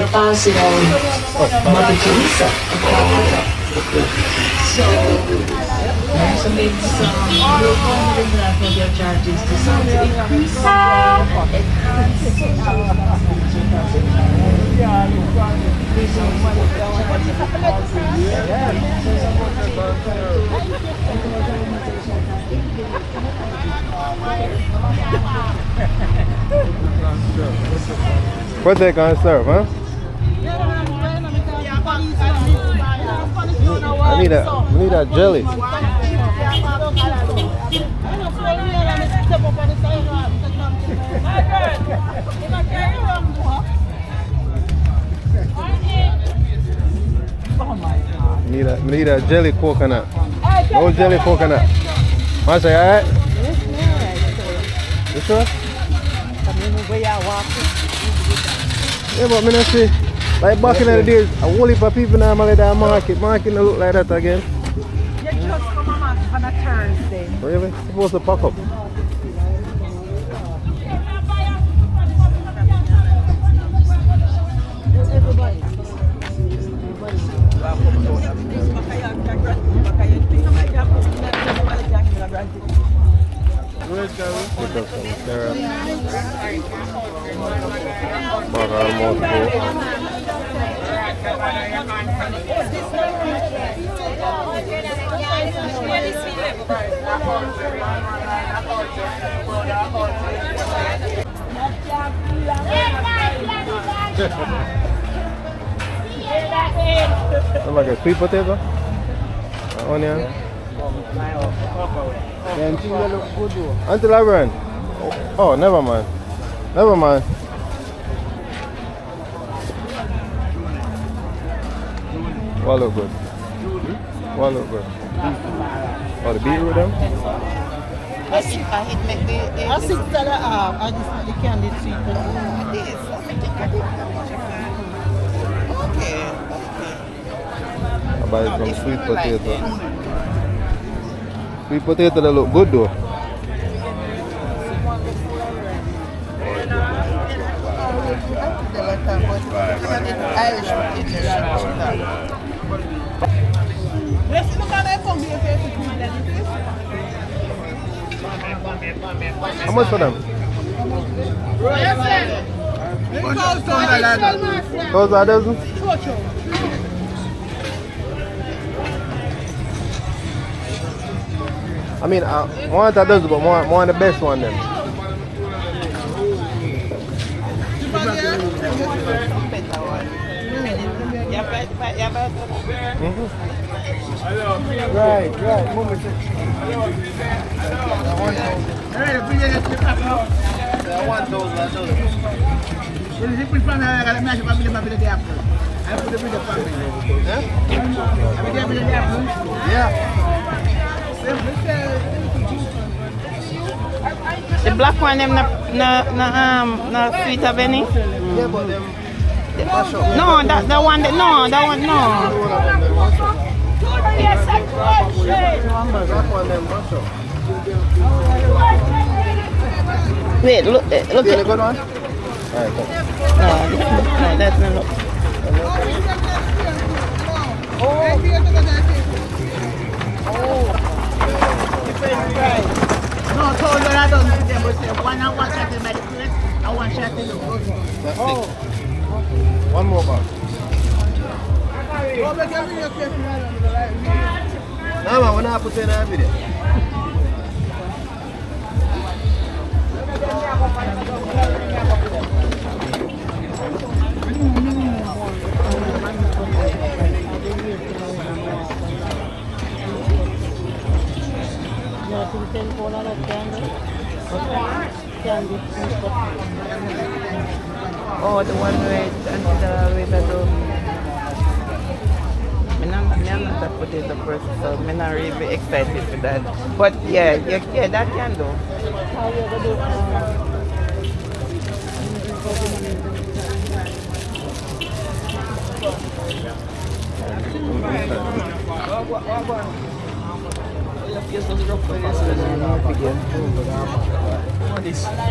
the passing of Mother Teresa of Calcutta. So maybe some you're wondering that for their charities to some to increase what they gonna serve, huh? I need a jelly. Need a jelly coconut. No jelly coconut. Masha, you alright? You sure? Yeah, but me not see. Like back in the days, a whole heap of people now like that market. Market don't look like that again. You just come on a Thursday. Really? It's supposed to pack up. Like a sweet potato? Onion? Until I run. Oh, never mind. Never mind. What look good? What look good? Oh, the beetroot them? I think that I just the candy sweet okay. I buy some sweet potato. Sweet potato that look good though. How much for them? Those are dozen? I mean, I want a dozen, but more the best one then. Right. I want those. The black one them no sweet of any? Yeah, but them mash up. No, that one no. Wait, look See the good one? Alright, no, that's not look. No, told her I don't need them, but one and one shot in my plate, and one shot in the food. One more box. No, man, we're not putting that video. Oh, the one with the river. I'm not a potato person, so I'm not really excited for that. But yeah, that can do. How you gonna do?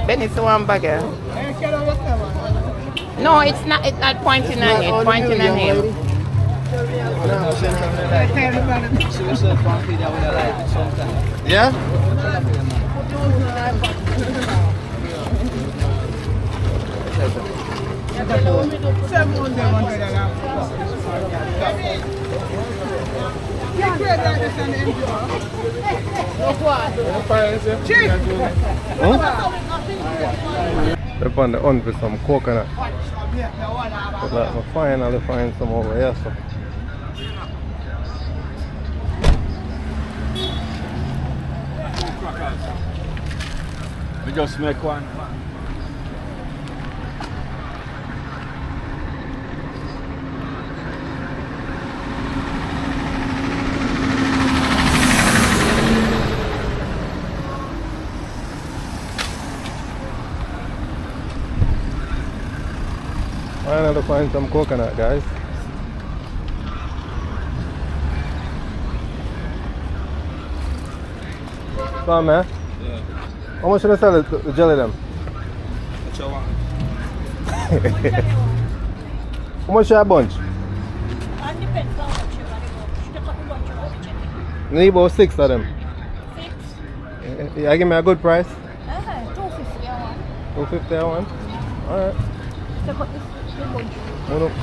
Benny, so one bag. No, it's not pointing at it, pointing at him. Yeah? They're on the hunt for some coconut. But like, I finally find some over here. So. We just make one. Finally find some coconut, guys. So, man. Yeah. How much should I sell it, the jelly them? What you want? How much your bunch? And depends how much you want to go. Should I cut a bunch of chicken? Need about 6 of them. 6? Yeah, give me a good price. 250 I want. 250 I want. Alright. So cut this bunch. Hold up. You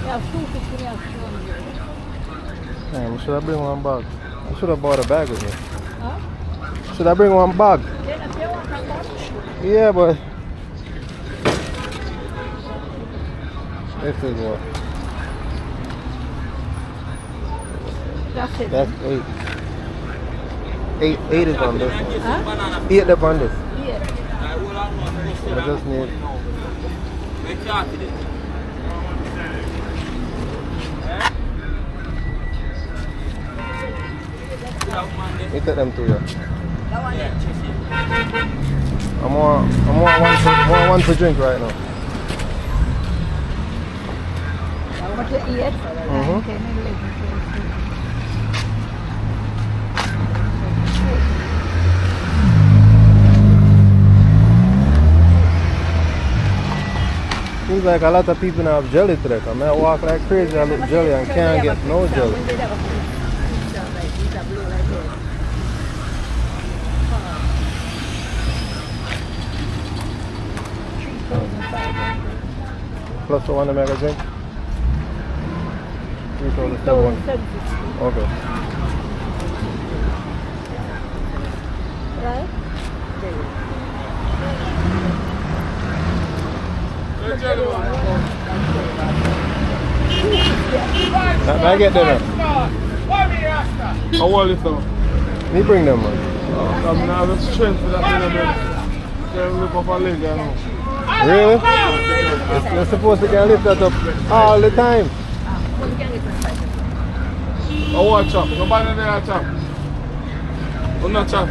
have 250, you have 200. Damn, should I bring one bag? I should have bought a bag with me. Huh? Should I bring one bag? Then if you want a bunch, Yeah, but this is what? that's it. That's 8. 8 is on this. Huh? 8 up on this. Yeah. I just need. You take them to you. I'm on one to drink right now. What you eat? Okay, maybe Seems like a lot of people now have jelly today. I mean, I walk like crazy, I look jelly and can't get no jelly. Plus the one to make a drink? 3,700. Okay. Right? I get them. How old is them? Me bring them, man. I'm not the strength for that. Can't lift up a leg, you know. Really? You're supposed to get lift that up all the time. I want chop. Nobody there chop. I'm not chop.